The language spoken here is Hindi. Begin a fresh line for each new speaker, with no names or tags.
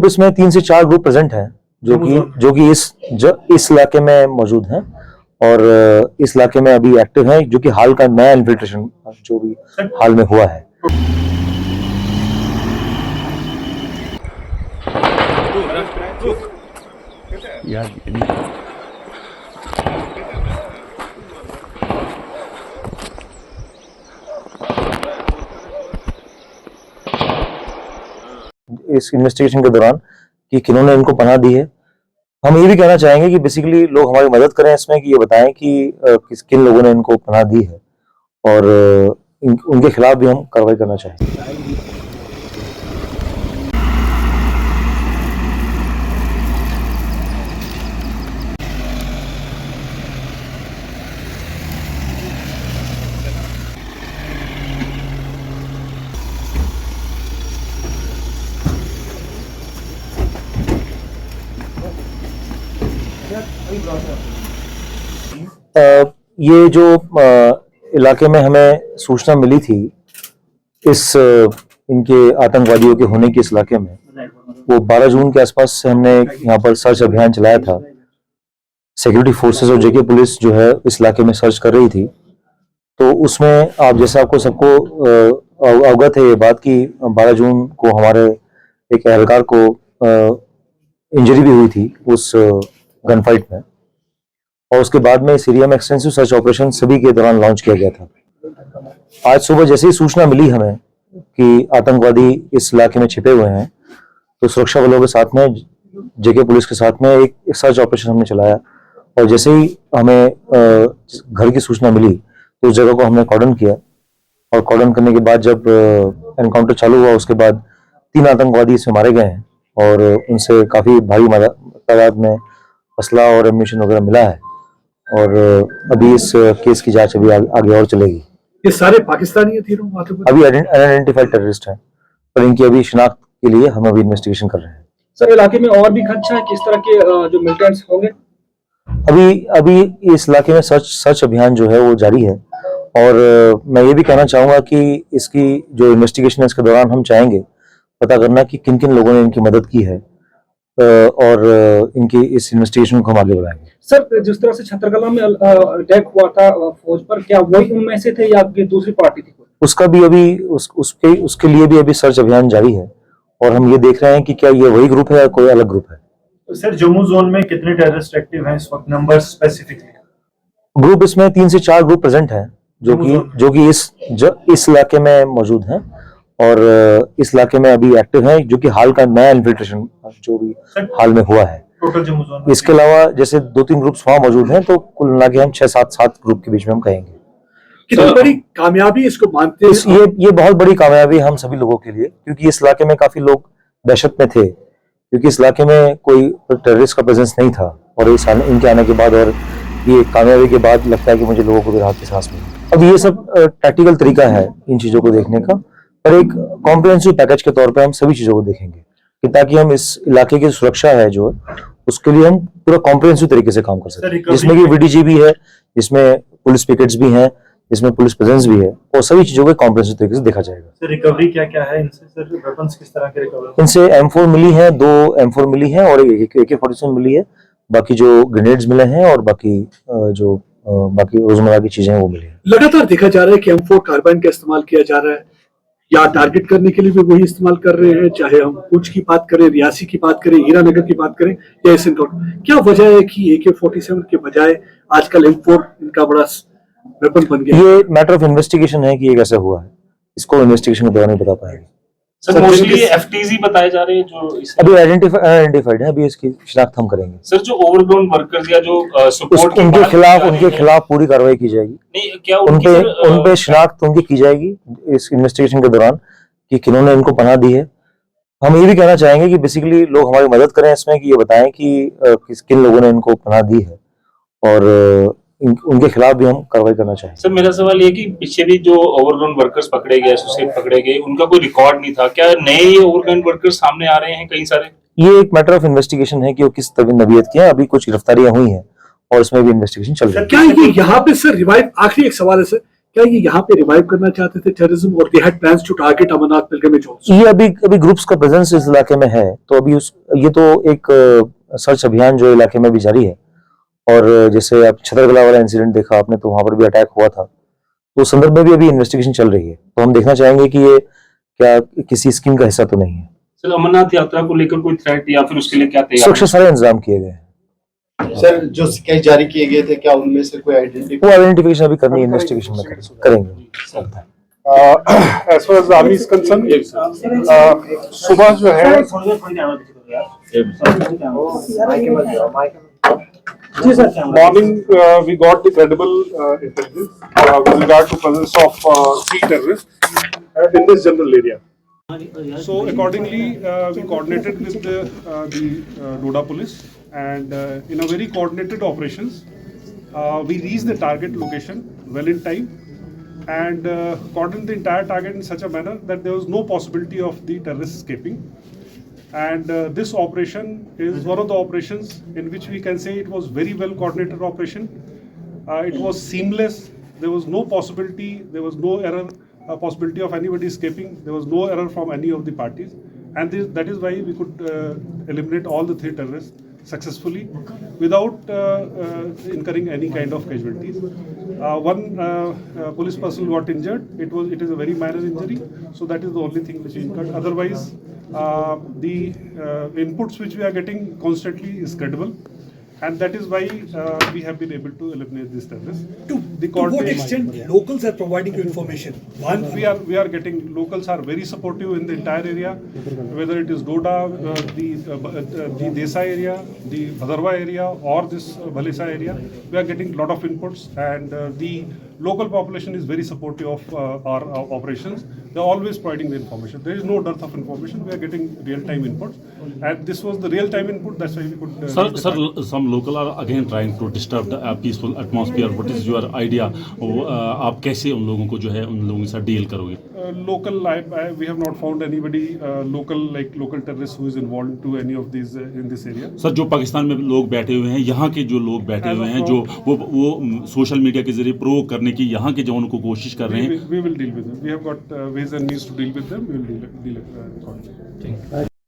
ग्रुप इसमें 3 से 4 ग्रुप प्रेजेंट हैं जो कि इस इलाके में मौजूद हैं और इस इलाके में अभी एक्टिव हैं, जो कि हाल का नया इन्फिल्ट्रेशन जो भी हाल में हुआ है। इस इन्वेस्टिगेशन के दौरान कि किन्होंने इनको पनाह दी है, हम ये भी कहना चाहेंगे कि बेसिकली लोग हमारी मदद करें इसमें कि ये बताएं कि किन लोगों ने इनको पनाह दी है और उनके खिलाफ भी हम कार्रवाई करना चाहेंगे। ये जो इलाके में हमें सूचना मिली थी इनके आतंकवादियों के होने के इस इलाके में, वो 12 जून के आसपास से हमने यहाँ पर सर्च अभियान चलाया था। सिक्योरिटी फोर्सेस और जेके पुलिस जो है इस इलाके में सर्च कर रही थी, तो उसमें आप जैसे आपको सबको अवगत है ये बात कि 12 जून को हमारे एक एहलकार को इंजरी भी हुई थी उस गन फाइट में, और उसके बाद में इस एरिया में एक्सटेंसिव सर्च ऑपरेशन सभी के दौरान लॉन्च किया गया था। आज सुबह जैसे ही सूचना मिली हमें कि आतंकवादी इस इलाके में छिपे हुए हैं, तो सुरक्षा बलों के साथ में जेके पुलिस के साथ में एक सर्च ऑपरेशन हमने चलाया, और जैसे ही हमें घर की सूचना मिली तो उस जगह को हमने कॉर्डन किया, और कॉर्डन करने के बाद जब एनकाउंटर चालू हुआ उसके बाद 3 आतंकवादी इसमें मारे गए हैं और उनसे काफी भारी तादाद में असला और एम्यूनिशन वगैरह मिला है, और अभी इस केस की जांच अभी आगे और चलेगी।
ये सारे पाकिस्तानी थे
अभी अनआइडेंटिफाइड टेररिस्ट हैं, पर इनकी अभी शिनाख्त के लिए हम अभी इन्वेस्टिगेशन कर रहे हैं।
सर, इलाके में और भी खदशा है, किस तरह के जो मिलिटेंट्स होंगे?
अभी इस इलाके में सर्च अभियान जो है वो जारी है, और मैं ये भी कहना चाहूंगा कि इसकी जो इन्वेस्टिगेशन है इसके दौरान हम चाहेंगे पता करना कि किन किन लोगों ने इनकी मदद की है, और इनकी इस इन्वेस्टिगेशन को हम आगे बढ़ाएंगे।
सर, जिस तरह से छतरकला में अटैक हुआ था फौज पर, क्या वही उनमें से थे या दूसरी पार्टी थी?
उसका भी अभी उसके लिए भी अभी सर्च अभियान जारी है, और हम ये देख रहे हैं कि क्या ये वही ग्रुप है या कोई अलग ग्रुप है।
तो सर, जम्मू जोन में कितने टेररिस्ट एक्टिव हैं इस वक्त, नंबर स्पेसिफिकली?
ग्रुप इसमें 3 से 4 ग्रुप प्रेजेंट हैं जो कि इस इलाके में मौजूद हैं और इस इलाके में अभी एक्टिव हैं, जो कि हाल का नया इन्फिल्ट्रेशन जो भी हाल में हुआ है।
टोटल जम्मू जोन में
इसके अलावा जैसे 2-3 ग्रुप्स वहां मौजूद हैं, तो कुल मिला के हम 6-7 ग्रुप के बीच में हम कहेंगे।
कितनी बड़ी कामयाबी इसको मानते हैं?
ये बहुत बड़ी कामयाबी हम सभी लोगों के लिए, क्योंकि इस इलाके में काफी लोग दहशत में थे, क्योंकि इस इलाके में कोई टेररिस्ट का प्रेजेंस नहीं था, और इनके आने के बाद और ये कामयाबी के बाद लगता है कि मुझे लोगों को भी राहत की सांस मिली। अब ये सब टैक्टिकल तरीका है इन चीजों को देखने का, पर एक कॉम्प्रिहेंसिव पैकेज के तौर पे हम सभी चीजों को देखेंगे कि ताकि हम इस इलाके की सुरक्षा है जो उसके लिए हम पूरा कॉम्प्रिहेंसिव तरीके से काम कर सकें, जिसमें कि वीडीजी भी है, जिसमें पुलिस पिकेट्स भी हैं, जिसमें पुलिस प्रेजेंस भी है, और सभी चीजों को कॉम्प्रिहेंसिव तरीके से देखा जाएगा।
सर, रिकवरी क्या है इनसे? सर, वेपन्स किस तरह के रिकवर?
इनसे M4 मिली है, 2 M4 मिली है और एक AK-47 मिली है। बाकी जो ग्रेनेड्स मिले हैं और बाकी बाकी रोजमर्रा की चीजें वो मिली है।
लगातार देखा जा रहा है कि M4 कार्बाइन का इस्तेमाल किया जा रहा है, या टारगेट करने के लिए भी वही इस्तेमाल कर रहे हैं, चाहे हम पुंछ की बात करें, रियासी की बात करें, हीरानगर की बात करें या इस क्या वजह है कि AK-47 के बजाय आजकल M4 इनका बड़ा वेपन बन गया?
ये मैटर ऑफ इन्वेस्टिगेशन है कि ये कैसे हुआ है, इसको इन्वेस्टिगेशन के दौरान नहीं बता पाएंगे।
सर, मोस्टली FTZ बताए जा रहे हैं जो
अभी आइडेंटिफाइड है, अभी इसकी शिनाख्त हम करेंगे।
सर, जो ओवरग्राउंड वर्कर्स या जो सपोर्ट
उनके खिलाफ पूरी कार्रवाई की जाएगी।
नहीं, क्या
उन पे शिनाख्त उनकी की जाएगी इस इन्वेस्टिगेशन के दौरान कि किन्होंने इनको पनाह दी है। हम ये भी कहना चाहेंगे कि बेसिकली लोग हमारी मदद करें इसमें कि ये बताएं कि किन लोगों ने इनको पनाह दी है, और उनके खिलाफ भी हम कार्रवाई करना चाहेंगे।
सर, मेरा सवाल ये कि पीछे भी जो ओवरग्राउंड वर्कर्स पकड़े गए, एसोसिएट पकड़े गए, उनका कोई रिकॉर्ड नहीं था, क्या नए ओवरग्राउंड वर्कर्स सामने आ रहे हैं कई सारे?
ये एक मैटर ऑफ इन्वेस्टिगेशन है कि वो किस नवीयत के हैं। अभी कुछ गिरफ्तारियां हुई हैं और इसमें भी इन्वेस्टिगेशन चल रही है।
क्या ये यहाँ पे सर रिवाइव, आखिरी एक सवाल है सर, क्या ये यहाँ पे रिवाइव करना चाहते थे टेररिज्म, और they had plans to target Amarnath pilgrimage also?
ये अभी ग्रुप्स का प्रेजेंस इस इलाके में है, तो अभी ये तो एक सर्च अभियान जो इलाके में भी जारी है। और जैसे आप छतरगला वाला इंसिडेंट देखा आपने, तो वहां पर भी अटैक हुआ था, तो उस संदर्भ में भी अभी इन्वेस्टिगेशन चल रही है। तो हम देखना चाहेंगे कि ये क्या किसी स्कीम का हिस्सा तो नहीं है।
सर अमरनाथ यात्रा को लेकर कोई थ्रेट या फिर उसके लिए क्या तैयार
सुरक्षा सारे इंतजाम किए गए हैं।
सर जो स्केच जारी किए गए थे, क्या उनमें से कोई
वो आइडेंटिफिकेशन अभी करनी है, इन्वेस्टिगेशन में करेंगे।
as far as the army is concerned, सुबह जो है morning we got the credible intelligence with regard to presence of 3 terrorists in this general area. So accordingly, we coordinated with the Doda police, and in a very coordinated operations, we reached the target location well in time, and cordoned the entire target in such a manner that there was no possibility of the terrorists escaping. And this operation is one of the operations in which we can say it was very well coordinated operation. It was seamless. There was no possibility, there was no error, possibility of anybody escaping. There was no error from any of the parties, and that is why we could eliminate all the 3 terrorists successfully without incurring any kind of casualties. One police person got injured. It is a very minor injury, so that is the only thing which is incurred. Otherwise, the inputs which we are getting constantly is credible, and that is why we have been able to eliminate this terrorists.
To what extent locals are providing you information? One,
We are getting, locals are very supportive in the entire area, whether it is Doda, the Desai area, the Bhadarwa area, or this Bhalisa area. We are getting a lot of inputs, and the local population is very supportive of our operations. They are always providing the information. There is no dearth of information. We are getting real-time inputs, and this was the real-time input. That's why we could.
Sir, some local are again trying to disturb the peaceful atmosphere. What is your idea? आप कैसे उन लोगों को जो है उन लोगों के साथ डील करोगे?
Local, we have not found anybody local terrorists who is involved to any of these in this area.
Sir जो पाकिस्तान में लोग बैठे हुए हैं, यहाँ के जो लोग बैठे हुए हैं, जो वो सोशल मीडिया के जरिए प्रोवोक करने की यहाँ के जवानों को कोशिश कर रहे हैं.
We will deal with them. We have got ways and means to deal with them. We will deal accordingly.